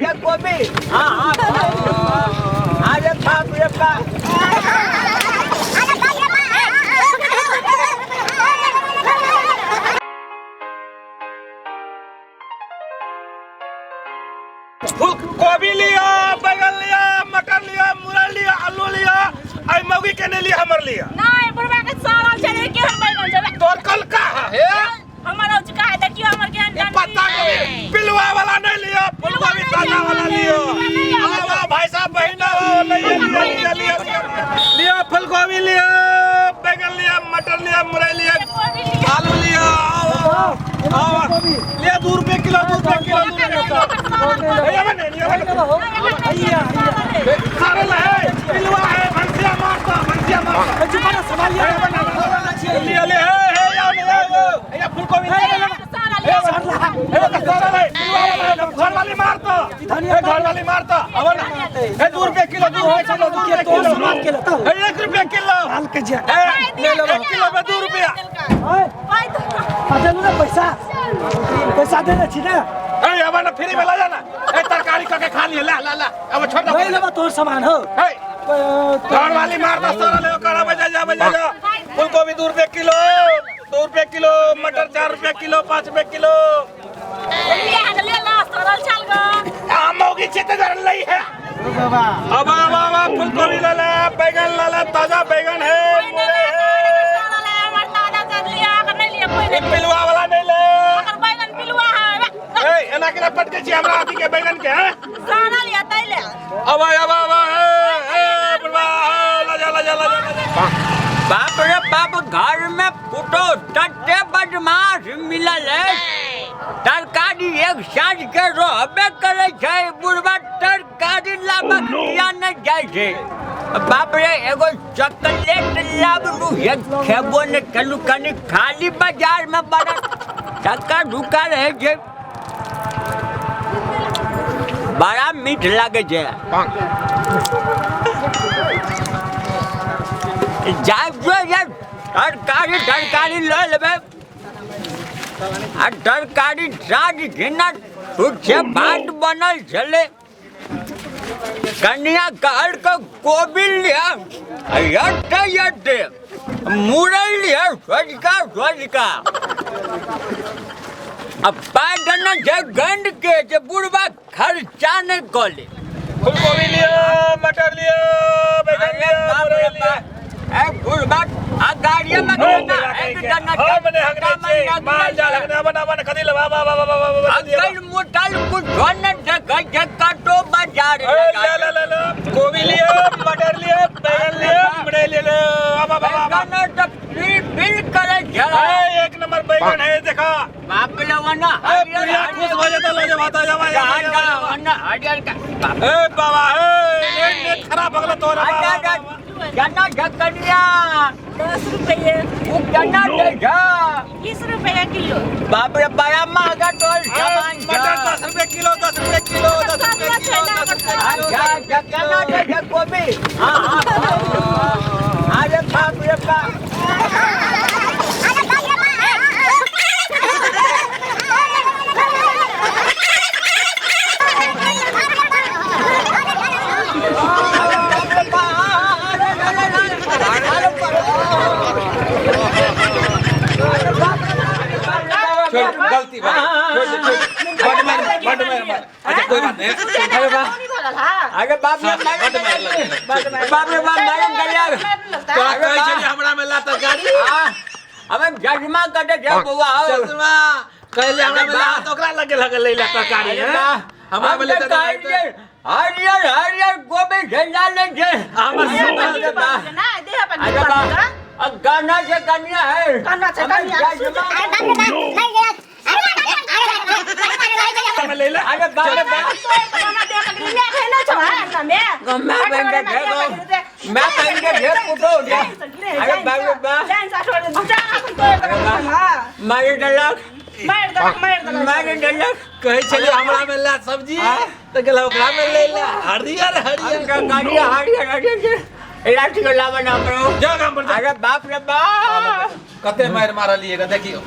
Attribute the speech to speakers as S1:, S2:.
S1: ये गोभी हाँ अरे बाप रे बाप
S2: फूल गोभी लिया, बैगन लिया, मटर लिया, मुरई लिया, आलू लिया, आई मौगी के ने लिया हमर लिया।
S3: नहीं बुढ़वा के सारा चले के हम बैगन जब
S2: तोर कल का है
S3: हमारा का है देखियो हमर के
S2: पत्ता गोभी पिलवा वाला नहीं लिया, फूलगोभी ताजा वाला लियो। आवा भाई साहब बहिना हो लिया फूलगोभी लिया, बैगन लिया, मटर लिया, मुरई लिया, आलू लिया। लिया 2 रुपए किलो, 2 रुपए किलो, 2 रुपए किलो। सारे है पिलवा है भंसिया मारता लिया ले है फूलगोभी घर वाली मारता घर वाली मारता है 2 रुपए किलो, 2 रुपए किलो, 1 रुपए किलो, 1 किलो में 2 रुपया
S4: पैसा देना छी ना
S2: अब ना फ्री में ला जाना तरकारी करके खा लिए ला ला ला अब छोड़
S4: नहीं लेबा तोर सामान हो
S2: घर वाली मारता सारा ले कड़ा बजा जा फूलगोभी 2 रुपए किलो, 2 रुपए किलो, मटर 4 रुपए किलो, 5 रुपए किलो।
S3: ले ला सरल चल ग
S2: मौगी चित कर लई है अब फूलगोभी ले ले, बैगन ले ले, ताजा बैगन है, मुरई है,
S3: सारा ले हमर ताजा कर लिया अगर नहीं लिया कोई
S2: एक पिलवा वाला नहीं ले
S3: अगर बैगन पिलुआ है
S2: ए एना के पटके छी हमरा आदि के बैगन के हैं
S3: सारा लिया तै ले
S2: अब ए बुढ़वा ला जा
S1: बाप रे बाप घर में फुटो टट्टे बदमाश मिलल है तरकारी एक साँझ के रहबे करे छै बुढ़वा तरकारी लाबक किया नहीं जाय छै बाप रे एगो चॉकलेट लाबलू हे खेबो ने कलू कनी खाली बाजार में बड़ा टक्का ढुका रहे छै बड़ा मीठ लागे छै जाइयो यार तरकारी ले लेबे आ तरकारी साँझ घिना तुझे भात बनल छले कन्या कहल के गोभी लिया यटे मुरई लिया सोचका अब पैदन जे गंड के जे बुढ़वा खर्चा नहीं कले
S2: फूलगोभी लिया, मटर लिया, बैगन लिया, मुरई लिया।
S1: ए बुढ़वा आ गाड़िया में करना एक जना
S2: मने हगने छे माल जाल हगने बना खदी ले
S1: अकल मोटल कुछ न जगह काटो बाजार
S2: ले गोभी लिया, मटर लिया, बैगन लिया, मुरई लिया। अब
S1: फिल करे जरा
S2: एक नंबर बैगन है देखा
S1: बाप लवना
S2: दुनिया खुश हो जाता ले जाता जावा
S1: वना हरियर का
S2: ए बाबा ए नेट खराब हो गला तोरा
S1: जना ढकनिया
S3: 10 रुपए
S1: जना जा
S3: 20 रुपए किलो
S1: बाप रे बड़ा महंगा तो सामान
S2: मटर 10 रुपए किलो, 10 रुपए किलो, 10 रुपए किलो।
S1: अच्छा जना दे गोभी हां अरे बाप रे बाप
S2: गलती बड़ मार अच्छा कोई बात नहीं
S1: अरे बाप रे बाप रे बाप मारन गलिया
S2: तोरा कहै छली हमरा में ला तरकारी
S1: अबे जजमा कटे जे बउआ
S2: जजमा कहले हमरा में ला तो ओकरा लगे ले ला तरकारी है हमरा में ले तरकारी
S1: हरियर गोभी झंडा ले जे
S2: हमर से
S3: ना दे अपन
S1: गाना से कन्या है
S3: काना से कन्या
S2: ले ले
S1: अरे बाप रे बाप
S3: काना दे के ले है ना छवा ना
S1: मैं बन के देखो मैं बन के देख उठो अरे बाप रे बाप
S3: जान सा छोड़ दे जा अपन तो
S1: मार डलक
S3: मार
S1: डलक
S2: कहै छली हमरा में ला सब्जी त गेला ओकरा में ले ला हरियर
S1: हरियर लाठी को लावा ना करो
S2: जा काम पर
S1: अरे बाप रे बाप
S2: कते मार मारलिएगा देखियो